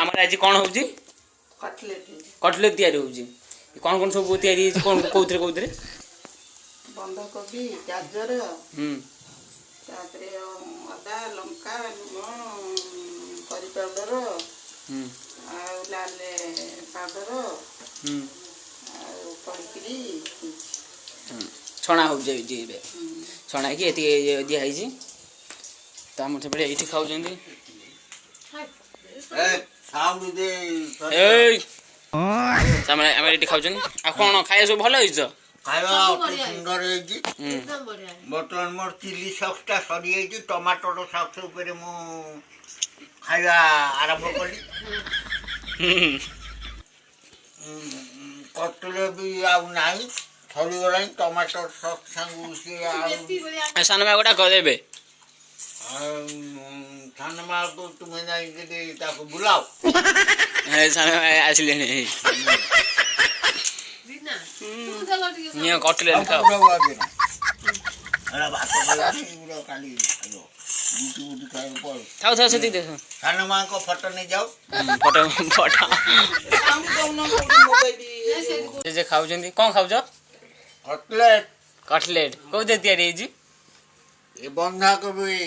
ଆମର ଆଜି କଣ ହଉଛି? କଟଲେଟ୍ ତିଆରି ହଉଛି। କଣ କଣ ସବୁ ତିଆରି ହେଇଛି? କଣ କୋଉଥିରେ? ବନ୍ଧାକୋବି, ଗାଜର, ତାପରେ ଅଦା, ଲଙ୍କା, ଲୁଣ, କରି ପାଉଡର, ଆଉ ଲାଲ ପାଉଡର, ଆଉ ପଡ଼ିକିରି ଛଣା ହଉଛି ଏବେ। ଛଣା ହେଇକି ଏତିକି ଦିଆ ହେଇଛି। ତ ଆମର ସେପଟେ ଏଇଠି ଖାଉଛନ୍ତି। ଆମେ ଏଇଠି ଖାଉଛନ୍ତି। ଆଉ କଣ ଖାଇବା ସବୁ ଭଲ ହେଇଛି ତ? ଖାଇବା ଅତି ସୁନ୍ଦର ହେଇଛି। ବର୍ତ୍ତମାନ ମୋର ଚିଲି ସକ୍ସଟା ସରିଯାଇଛି। ଟମାଟୋ ସକ୍ସ ଉପରେ ମୁଁ ଖାଇବା ଆରମ୍ଭ କଲି। କଟଲେଟ୍ ବି ଆଉ ନାହିଁ, ସରିଗଲାଣି। ଟମାଟୋ ସକ୍ସ ସାଙ୍ଗକୁ ସିଏ ସାନ ମା ଗୋଟା କରିଦେବେ। ସାନ ମାକୁ ତୁମେ ଯାଇକି ତାକୁ ବୁଲାଅ। ସାନ ମା ଆସିଲେଣି। କଟଲେଟ୍ ଖାଅ। ଥାଉ ସେତିକି ଦେଖ। ସାନ ମାଙ୍କ ଫଟୋ ନେଇଯାଉ। ଫଟୋ ଯେ ଖାଉଛନ୍ତି। କଣ ଖାଉଛ? କଟଲେଟ୍ କୋଉଥିରେ ତିଆରି ହେଇଛି? ଏ ବନ୍ଧାକୋବି।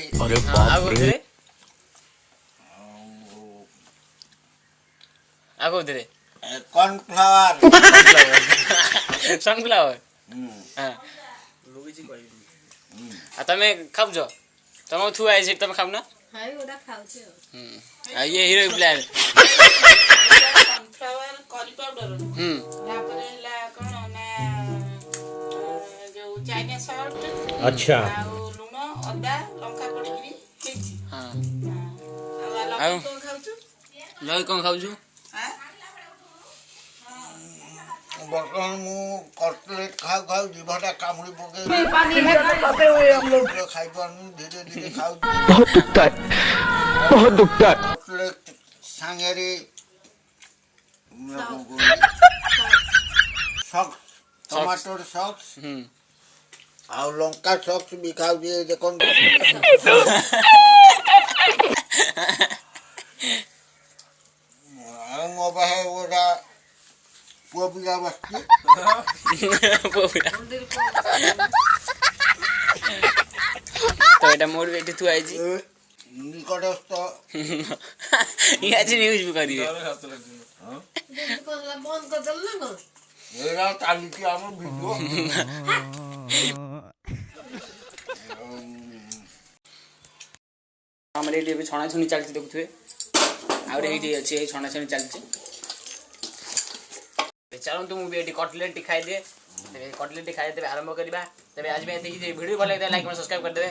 ଆଉ କୋଉଥିରେ? କର୍ଣ୍ଣଫ୍ଲାୱାର। ସନଫ୍ଲାୱାର। ଆଉ ତମେ ଖାଉଛ? ତମ ଥୁଆ ହେଇଛି ତମେ ଖାଉନ? ଆଉ ଇଏ ହିରୋ ପ୍ଲାନ୍। କରି ପାଉଡର, ତାପରେ ହେଲା କଣ ନା ଯୋଉ ଚାଇନା ସଲ୍ଟ, ଆଚ୍ଛା, ଆଉ ଲୁଣ, ଅଦା, ଲଙ୍କା ପଡିକିରି ହେଇଛି। ଆଉ କଣ ଖାଉଛୁ? ଲଇ କଣ ଖାଉଛୁ? ବର୍ତ୍ତମାନ ମୁଁ କଟଲେଟ୍ ଖାଉ ଜିଭଟା କାମୁଡ଼ି ପକେଇ ଖାଇପାରୁନି। ଧୀରେ ଧୀରେ ଖାଉଛି। କଟଲେଟ୍ ସାଙ୍ଗରେ ସକ୍ସ, ଟମାଟୋ ସକ୍ସ ଆଉ ଲଙ୍କା ସକ୍ସ ବି ଖାଉଛି। ଦେଖନ୍ତୁ ଆଉ ମୋ ପାଖରେ ଗୋଟା ପୁଅ ପିଲା ବସିଛି। ତ ଏଇଟା ମୋର ବି ଏଠି ଥୁଆ ହେଇଛି। ନିକଟସ୍ଥ ଆଜି ନ୍ୟୁଜ୍ ବି କରିବେ। ଏଇଟା ଚାଲିଛି ଆମ ଭିଡ଼ିଓ। ଆମର ଏଇଠି ଏବେ ଛଣାଛଣି ଚାଲିଛି ଦେଖୁଥିବେ। ଆହୁରି ଏଇଠି ଅଛି, ଏଇ ଛଣାଛଣି ଚାଲିଛି। ଚାଲନ୍ତୁ ମୁଁ ବି ଏଠି କଟଲେଟ୍ ଖାଇଦିଏ। ତେବେ କଟଲେଟ୍ ଖାଇଦେବେ ଆରମ୍ଭ କରିବା। ତେବେ ଆଜି ପାଇଁ ଏତିକି। ଭିଡ଼ିଓ ଭଲ ଲାଗିଥାଏ ଲାଇକ୍ ସବସ୍କ୍ରାଇବ୍ କରିଦେବେ।